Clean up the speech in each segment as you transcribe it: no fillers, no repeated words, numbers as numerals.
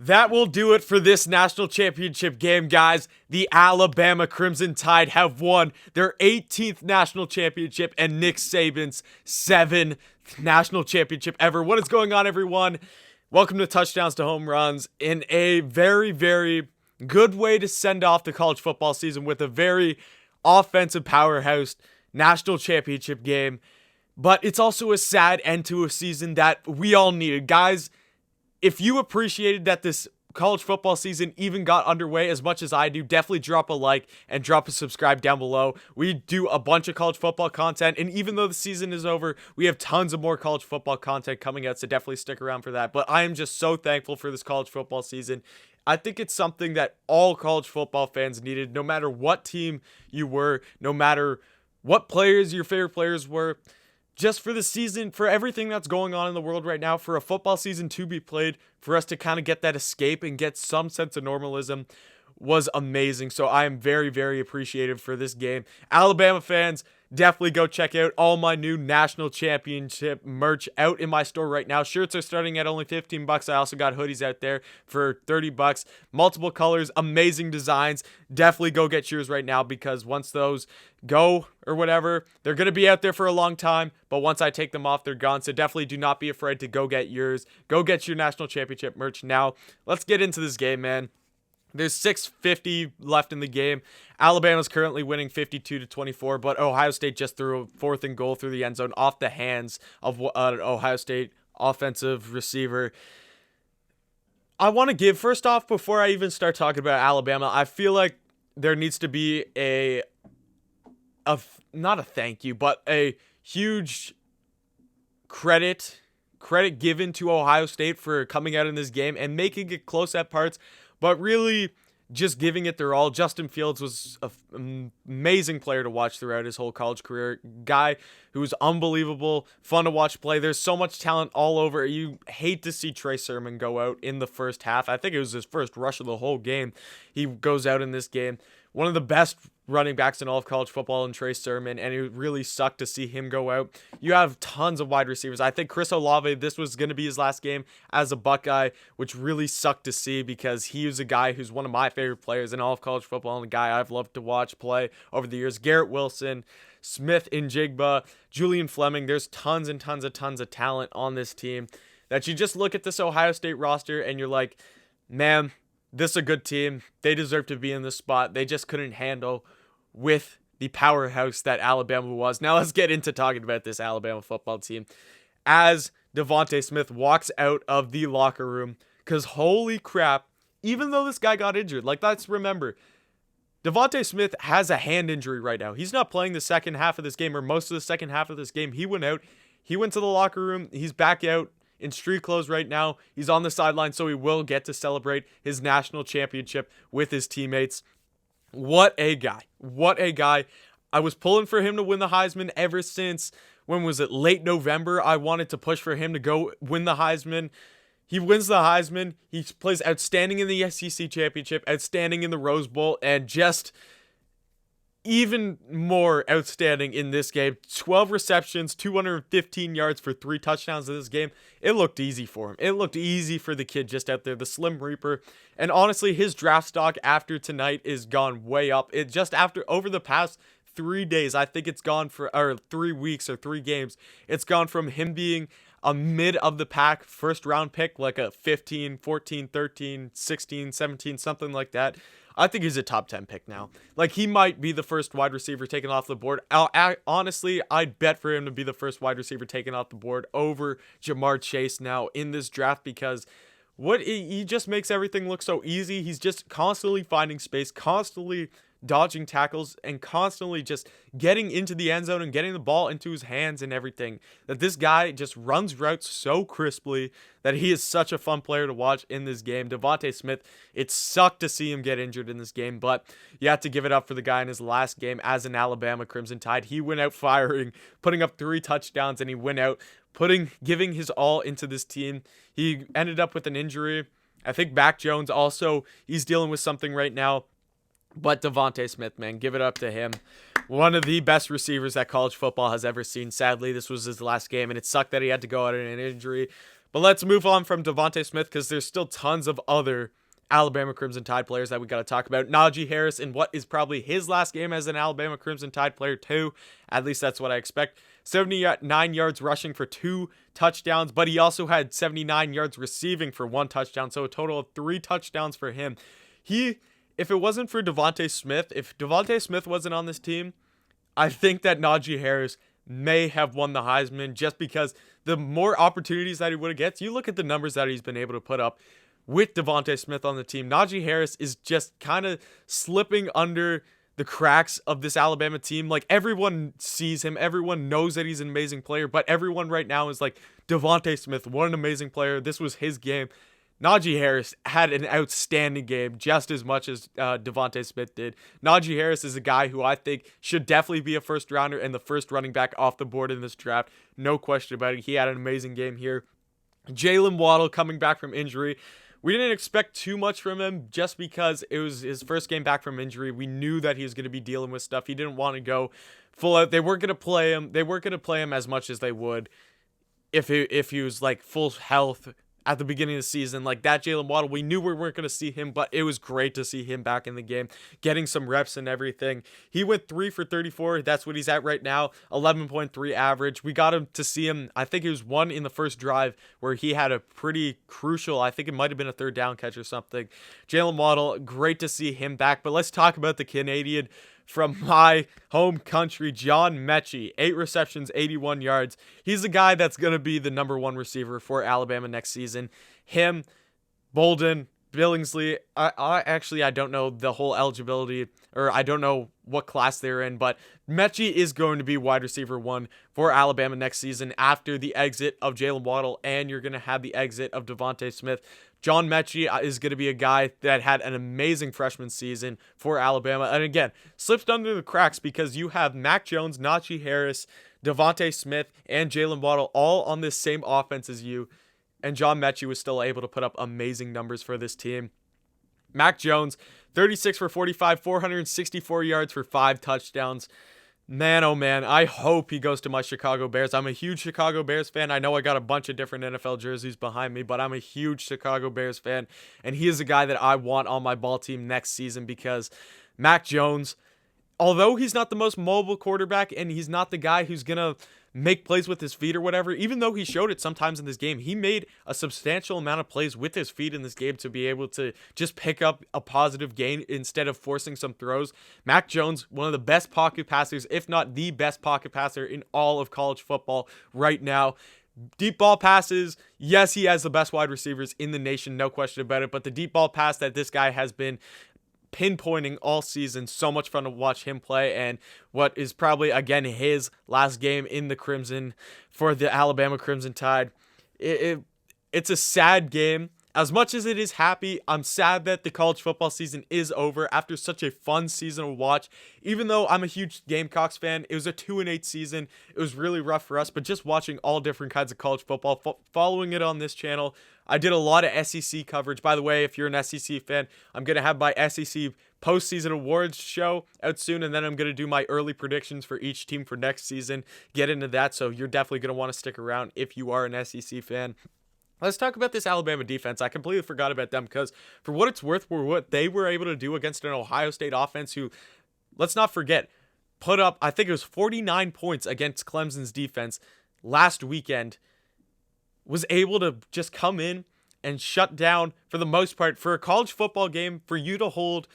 that will do it for this national championship game, guys. The Alabama Crimson Tide have won their 18th national championship and Nick Saban's 7th national championship ever. What is going on, everyone? Welcome to Touchdowns to Home Runs in a very, very good way to send off the college football season with a very offensive powerhouse national championship game. But it's also a sad end to a season that we all needed. Guys, if you appreciated that this college football season even got underway as much as I do, definitely drop a like and drop a subscribe down below. We do a bunch of college football content, and even though the season is over, we have tons of more college football content coming out, so definitely stick around for that. But I am just so thankful for this college football season. I think it's something that all college football fans needed, no matter what team you were, no matter what players your favorite players were. Just for the season, for everything that's going on in the world right now, for a football season to be played, for us to kind of get that escape and get some sense of normalism was amazing. So I am very, very appreciative for this game. Alabama fans, definitely go check out all my new national championship merch out in my store right now. Shirts are starting at only $15. I also got hoodies out there for $30. Multiple colors, amazing designs. Definitely go get yours right now, because once those go or whatever, they're going to be out there for a long time, but once I take them off, they're gone. So definitely do not be afraid to go get yours. Go get your national championship merch now. Let's get into this game, man. There's 6:50 left in the game. Alabama's currently winning 52-24, but Ohio State just threw a 4th and goal through the end zone off the hands of an Ohio State offensive receiver. I want to give, first off, before I even start talking about Alabama, I feel like there needs to be not a thank you, but a huge credit given to Ohio State for coming out in this game and making it close at parts, but really just giving it their all. Justin Fields was an amazing player to watch throughout his whole college career. Guy who was unbelievable, fun to watch play. There's so much talent all over. You hate to see Trey Sermon go out in the first half. I think it was his first rush of the whole game. He goes out in this game. One of the best running backs in all of college football in Trey Sermon, and it really sucked to see him go out. You have tons of wide receivers. I think Chris Olave, this was going to be his last game as a Buckeye, which really sucked to see, because he was a guy who's one of my favorite players in all of college football and a guy I've loved to watch play over the years. Garrett Wilson, Smith Njigba, Julian Fleming. There's tons and tons of talent on this team that you just look at this Ohio State roster and you're like, man, this is a good team. They deserve to be in this spot. They just couldn't handle with the powerhouse that Alabama was. Now let's get into talking about this Alabama football team. As Devontae Smith walks out of the locker room, because holy crap, even though this guy got injured, like, let's remember, Devontae Smith has a hand injury right now. He's not playing the second half of this game, or most of the second half of this game. He went out. He went to the locker room. He's back out in street clothes right now. He's on the sideline, so he will get to celebrate his national championship with his teammates. What a guy. What a guy. I was pulling for him to win the Heisman ever since, when was it, late November. I wanted to push for him to go win the Heisman. He wins the Heisman. He plays outstanding in the SEC championship, outstanding in the Rose Bowl, and just even more outstanding in this game. 12 receptions, 215 yards for 3 touchdowns in this game. It looked easy for him. It looked easy for the kid just out there, the Slim Reaper. And honestly, his draft stock after tonight is gone way up. It just over the past 3 days, I think it's gone or 3 weeks or 3 games. It's gone from him being a mid of the pack first round pick, like a 15, 14, 13, 16, 17, something like that. I think he's a top 10 pick now. Like, he might be the first wide receiver taken off the board. Honestly, I'd bet for him to be the first wide receiver taken off the board over Jamar Chase now in this draft, because he just makes everything look so easy. He's just constantly finding space, constantly dodging tackles, and constantly just getting into the end zone and getting the ball into his hands and everything. That this guy just runs routes so crisply that he is such a fun player to watch in this game. Devontae Smith, it sucked to see him get injured in this game, but you have to give it up for the guy in his last game as an Alabama Crimson Tide. He went out firing, putting up 3 touchdowns, and he went out giving his all into this team. He ended up with an injury. I think Mac Jones also, he's dealing with something right now. But Devontae Smith, man, give it up to him. One of the best receivers that college football has ever seen. Sadly, this was his last game, and it sucked that he had to go out in an injury. But let's move on from Devontae Smith because there's still tons of other Alabama Crimson Tide players that we got to talk about. Najee Harris in what is probably his last game as an Alabama Crimson Tide player too. At least that's what I expect. 79 yards rushing for 2 touchdowns, but he also had 79 yards receiving for 1 touchdown. So a total of 3 touchdowns for him. If it wasn't for Devontae Smith, if Devontae Smith wasn't on this team, I think that Najee Harris may have won the Heisman just because the more opportunities that he would have gets, you look at the numbers that he's been able to put up with Devontae Smith on the team. Najee Harris is just kind of slipping under the cracks of this Alabama team. Like, everyone sees him, everyone knows that he's an amazing player, but everyone right now is like, Devontae Smith, what an amazing player. This was his game. Najee Harris had an outstanding game just as much as Devontae Smith did. Najee Harris is a guy who I think should definitely be a first rounder and the first running back off the board in this draft. No question about it. He had an amazing game here. Jalen Waddle coming back from injury. We didn't expect too much from him just because it was his first game back from injury. We knew that he was going to be dealing with stuff. He didn't want to go full out. They weren't going to play him. They weren't going to play him as much as they would if he was like full health at the beginning of the season. Like that Jalen Waddle, we knew we weren't going to see him, but it was great to see him back in the game, getting some reps and everything. He went 3 for 34. That's what he's at right now, 11.3 average. We got him to see him. I think it was one in the first drive where he had a pretty crucial, I think it might have been a 3rd down catch or something. Jalen Waddle, great to see him back. But let's talk about the Canadian from my home country, John Mechie. 8 receptions, 81 yards. He's the guy that's going to be the number 1 receiver for Alabama next season. Him, Bolden, Billingsley. I don't know the whole eligibility, or I don't know what class they're in, but Mechie is going to be wide receiver 1 for Alabama next season after the exit of Jalen Waddle, and you're going to have the exit of Devontae Smith. John Mechie is going to be a guy that had an amazing freshman season for Alabama. And again, slipped under the cracks because you have Mac Jones, Najee Harris, Devontae Smith, and Jalen Waddle all on this same offense as you. And John Mechie was still able to put up amazing numbers for this team. Mac Jones, 36 for 45, 464 yards for 5 touchdowns. Man, oh man, I hope he goes to my Chicago Bears. I'm a huge Chicago Bears fan. I know I got a bunch of different NFL jerseys behind me, but I'm a huge Chicago Bears fan, and he is a guy that I want on my ball team next season because Mac Jones, although he's not the most mobile quarterback and he's not the guy who's going to make plays with his feet or whatever, even though he showed it sometimes in this game, he made a substantial amount of plays with his feet in this game to be able to just pick up a positive gain instead of forcing some throws. Mac Jones, one of the best pocket passers, if not the best pocket passer in all of college football right now. Deep ball passes, yes, he has the best wide receivers in the nation, no question about it, but the deep ball pass that this guy has been pinpointing all season, so much fun to watch him play, and what is probably again his last game in the Crimson for the Alabama Crimson Tide. It's a sad game. As much as it is happy, I'm sad that the college football season is over after such a fun season to watch. Even though I'm a huge Gamecocks fan, it was a 2-8 season. It was really rough for us, but just watching all different kinds of college football, following it on this channel. I did a lot of SEC coverage. By the way, if you're an SEC fan, I'm going to have my SEC postseason awards show out soon, and then I'm going to do my early predictions for each team for next season. Get into that, so you're definitely going to want to stick around if you are an SEC fan. Let's talk about this Alabama defense. I completely forgot about them because for what it's worth, for what they were able to do against an Ohio State offense who, let's not forget, put up, I think it was 49 points against Clemson's defense last weekend, was able to just come in and shut down, for the most part, for a college football game, for you to hold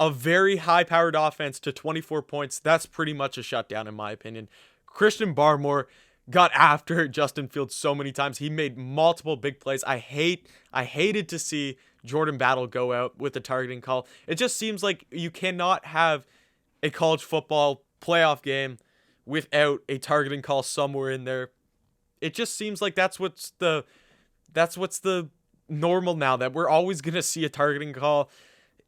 a very high-powered offense to 24 points, that's pretty much a shutdown in my opinion. Christian Barmore got after Justin Fields so many times. He made multiple big plays. I hated to see Jordan Battle go out with the targeting call. It just seems like you cannot have a college football playoff game without a targeting call somewhere in there. It just seems like that's what's the normal now, that we're always going to see a targeting call.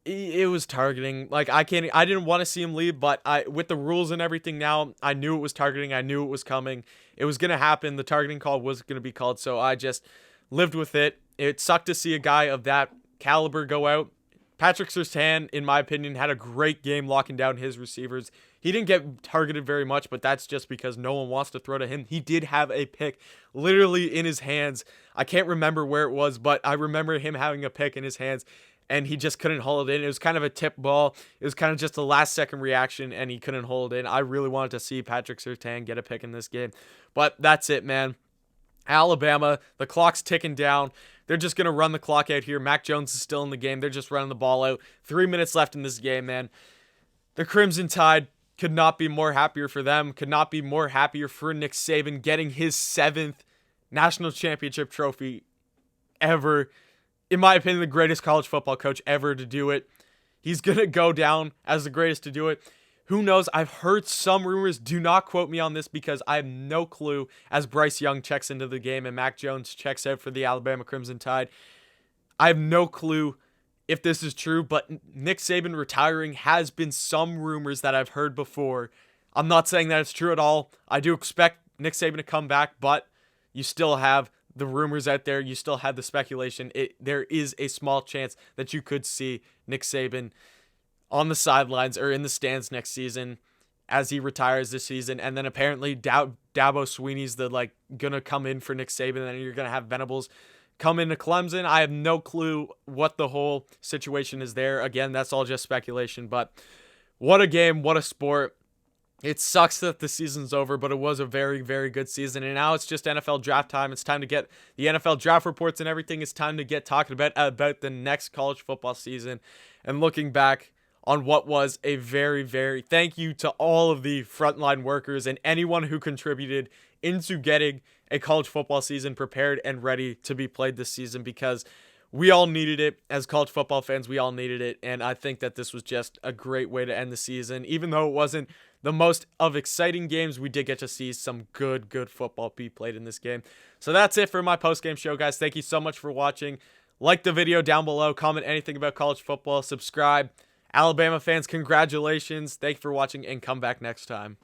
It was targeting. Like, I didn't want to see him leave, but with the rules and everything now, I knew it was targeting. I knew it was coming. It was going to happen. The targeting call was going to be called, so I just lived with it. It sucked to see a guy of that caliber go out. Patrick Surtain, in my opinion, had a great game locking down his receivers. He didn't get targeted very much, but that's just because no one wants to throw to him. He did have a pick literally in his hands. I can't remember where it was, but I remember him having a pick in his hands, and he just couldn't hold it in. It was kind of a tip ball. It was kind of just a last-second reaction, and he couldn't hold it in. I really wanted to see Patrick Surtain get a pick in this game, but that's it, man. Alabama, the clock's ticking down. They're just going to run the clock out here. Mac Jones is still in the game. They're just running the ball out. 3 minutes left in this game, man. The Crimson Tide could not be more happier for them. Could not be more happier for Nick Saban getting his 7th national championship trophy ever. In my opinion, the greatest college football coach ever to do it. He's going to go down as the greatest to do it. Who knows? I've heard some rumors. Do not quote me on this because I have no clue as Bryce Young checks into the game and Mac Jones checks out for the Alabama Crimson Tide. I have no clue if this is true, but Nick Saban retiring has been some rumors that I've heard before. I'm not saying that it's true at all. I do expect Nick Saban to come back, but you still have the rumors out there. You still have the speculation. There is a small chance that you could see Nick Saban on the sidelines or in the stands next season as he retires this season. And then apparently Dabo Swinney's gonna come in for Nick Saban, and then you're gonna have Venables come into Clemson. I have no clue what the whole situation is there. Again, that's all just speculation, but what a game, what a sport. It sucks that the season's over, but it was a very, very good season. And now it's just NFL draft time. It's time to get the NFL draft reports and everything. It's time to get talking about the next college football season and looking back on what was a very, very thank you to all of the frontline workers and anyone who contributed into getting a college football season prepared and ready to be played this season, because we all needed it. As college football fans, we all needed it. And I think that this was just a great way to end the season. Even though it wasn't the most of exciting games, we did get to see some good football be played in this game. So that's it for my post-game show, guys. Thank you so much for watching. Like the video down below. Comment anything about college football. Subscribe. Alabama fans, congratulations. Thank you for watching, and come back next time.